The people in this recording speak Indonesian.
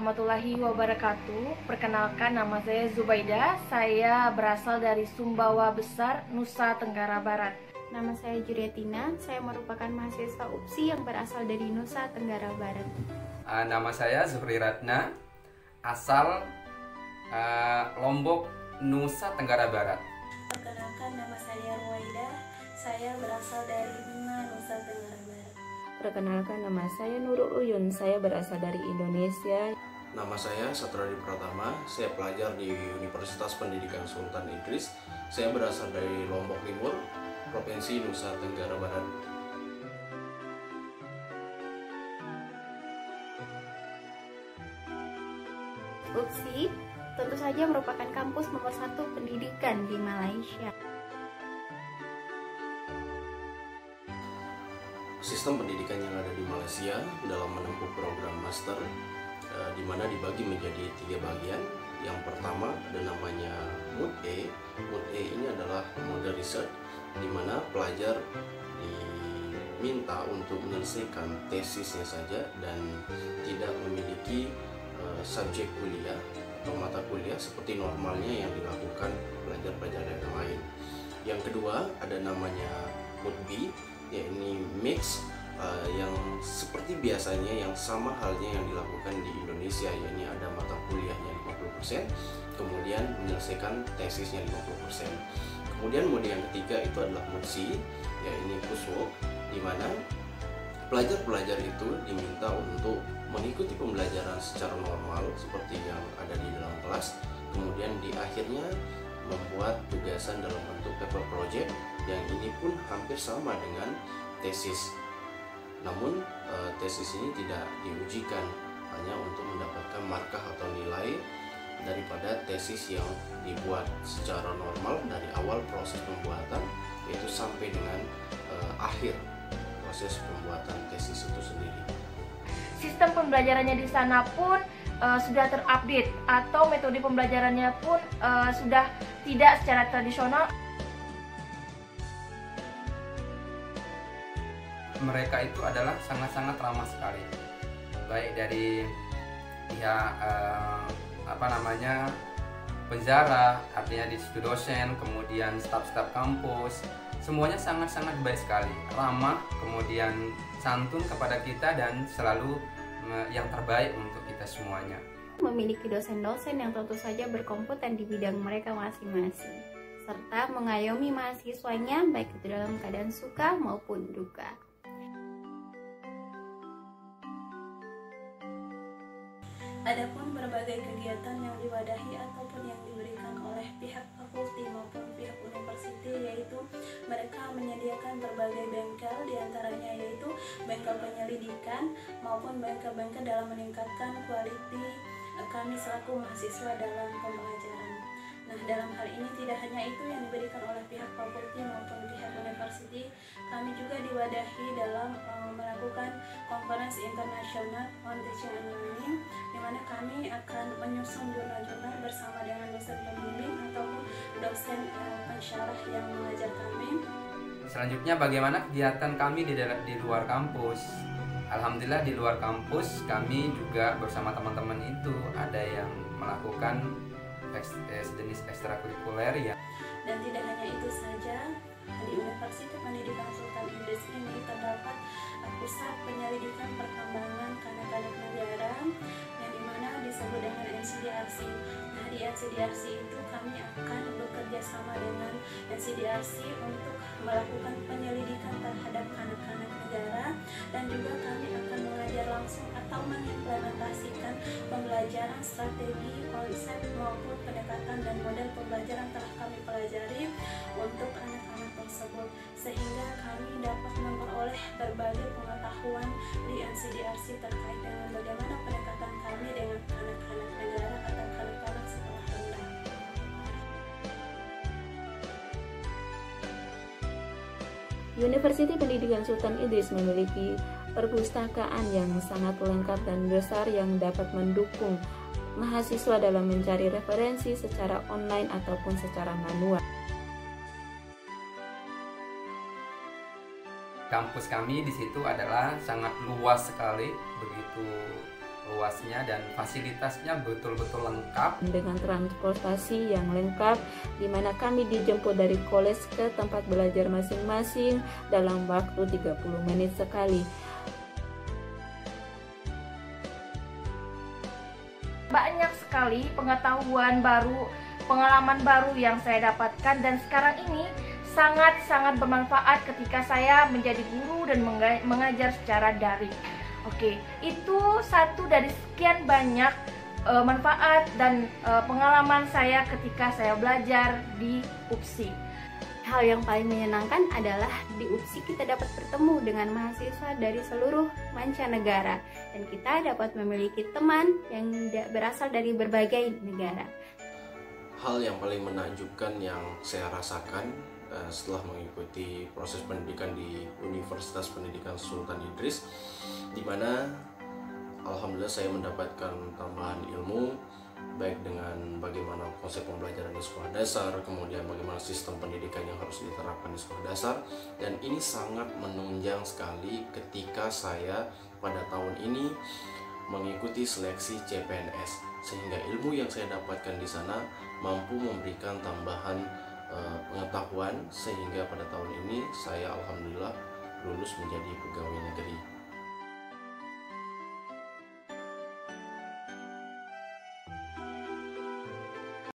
warahmatullahi wabarakatuh. Perkenalkan, nama saya Zubaida. Saya berasal dari Sumbawa Besar, Nusa Tenggara Barat. Nama saya Juriatina. Saya merupakan mahasiswa UPSI yang berasal dari Nusa Tenggara Barat. Nama saya Zuhri Ratna, asal Lombok, Nusa Tenggara Barat. Perkenalkan, nama saya Ruwaida. Saya berasal dari Bima, Nusa Tenggara Barat. Perkenalkan, nama saya Nurul Uyun, saya berasal dari Indonesia. Nama saya Satradi Pratama, saya pelajar di Universitas Pendidikan Sultan Idris. Saya berasal dari Lombok Timur, Provinsi Nusa Tenggara Barat. UPSI tentu saja merupakan kampus nomor 1 pendidikan di Malaysia. Sistem pendidikan yang ada di Malaysia dalam menempuh program master di mana dibagi menjadi 3 bagian. Yang pertama ada namanya Mode A. Mode A ini adalah mode research di mana pelajar diminta untuk menyelesaikan tesisnya saja dan tidak memiliki subjek kuliah atau mata kuliah seperti normalnya yang dilakukan pelajar-pelajar yang lain. Yang kedua ada namanya Mode B, yakni mix yang seperti biasanya yang sama halnya yang dilakukan di Indonesia, yakni ada mata kuliahnya 50%, kemudian menyelesaikan tesisnya 50%. Kemudian mode yang ketiga itu adalah mode C, yakni coursework, di mana pelajar-pelajar itu diminta untuk mengikuti pembelajaran secara normal seperti yang ada di dalam kelas, kemudian di akhirnya membuat tugasan dalam bentuk paper project yang ini pun hampir sama dengan tesis. Namun tesis ini tidak diujikan, hanya untuk mendapatkan markah atau nilai daripada tesis yang dibuat secara normal dari awal proses pembuatan, yaitu sampai dengan akhir proses pembuatan tesis itu sendiri. Sistem pembelajarannya di sana pun sudah terupdate, atau metode pembelajarannya pun sudah tidak secara tradisional. Mereka itu adalah sangat-sangat ramah sekali, baik dari pihak penjara, artinya di situ dosen, kemudian staf-staf kampus, semuanya sangat-sangat baik sekali, ramah, kemudian santun kepada kita dan selalu yang terbaik untuk kita semuanya. Memiliki dosen-dosen yang tentu saja berkompeten di bidang mereka masing-masing, serta mengayomi mahasiswanya baik itu dalam keadaan suka maupun duka. Adapun berbagai kegiatan yang diwadahi ataupun yang diberikan oleh pihak fakulti maupun pihak universiti, yaitu mereka menyediakan berbagai bengkel, diantaranya yaitu bengkel penyelidikan maupun bengkel-bengkel dalam meningkatkan kualiti kami selaku mahasiswa dalam pembelajaran. Nah, dalam hal ini tidak hanya itu yang diberikan oleh pihak fakulti maupun pihak universiti, kami juga diwadahi dalam melakukan konferensi internasional on teaching and learning, di mana kami akan menyusun jurnal-jurnal bersama dengan dosen pembimbing ataupun dosen pensyarah yang mengajar kami. Selanjutnya, bagaimana kegiatan kami di luar kampus? Alhamdulillah di luar kampus kami juga bersama teman-teman itu ada yang melakukan sejenis ekstrakurikuler ya. Dan tidak hanya itu saja, di Universitas Pendidikan Sultan Idris ini terdapat pusat penyelidikan perkembangan kanak-kanak negara yang dimana disebut dengan NCDRC. Nah, di NCDRC itu kami akan bekerja sama dengan NCDRC untuk melakukan penyelidikan terhadap kanak-kanak negara, dan juga kami akan mengajar langsung atau mengimplementasikan pembelajaran strategi, konsep maupun pendekatan dan model pembelajaran telah kami pelajari untuk anak-anak tersebut, sehingga kami dapat memperoleh berbagai pengetahuan di NCDRC terkait dengan bagaimana pendekatan kami dengan anak-anak negara atau kanak-kanak sekolah rendah. Universitas Pendidikan Sultan Idris memiliki perpustakaan yang sangat lengkap dan besar yang dapat mendukung mahasiswa dalam mencari referensi secara online ataupun secara manual. Kampus kami di situ adalah sangat luas sekali, begitu luasnya dan fasilitasnya betul-betul lengkap. Dengan transportasi yang lengkap, di mana kami dijemput dari kolej ke tempat belajar masing-masing dalam waktu 30 menit sekali. Banyak sekali pengetahuan baru, pengalaman baru yang saya dapatkan, dan sekarang ini sangat-sangat bermanfaat ketika saya menjadi guru dan mengajar secara daring. Oke, itu satu dari sekian banyak manfaat dan pengalaman saya ketika saya belajar di UPSI. Hal yang paling menyenangkan adalah di UPSI kita dapat bertemu dengan mahasiswa dari seluruh mancanegara dan kita dapat memiliki teman yang berasal dari berbagai negara. Hal yang paling menakjubkan yang saya rasakan setelah mengikuti proses pendidikan di Universitas Pendidikan Sultan Idris, di mana alhamdulillah saya mendapatkan tambahan ilmu baik dengan bagaimana konsep pembelajaran di sekolah dasar, kemudian bagaimana sistem pendidikan yang harus diterapkan di sekolah dasar, dan ini sangat menunjang sekali ketika saya pada tahun ini mengikuti seleksi CPNS, sehingga ilmu yang saya dapatkan di sana mampu memberikan tambahan pengetahuan sehingga pada tahun ini saya alhamdulillah lulus menjadi pegawai negeri.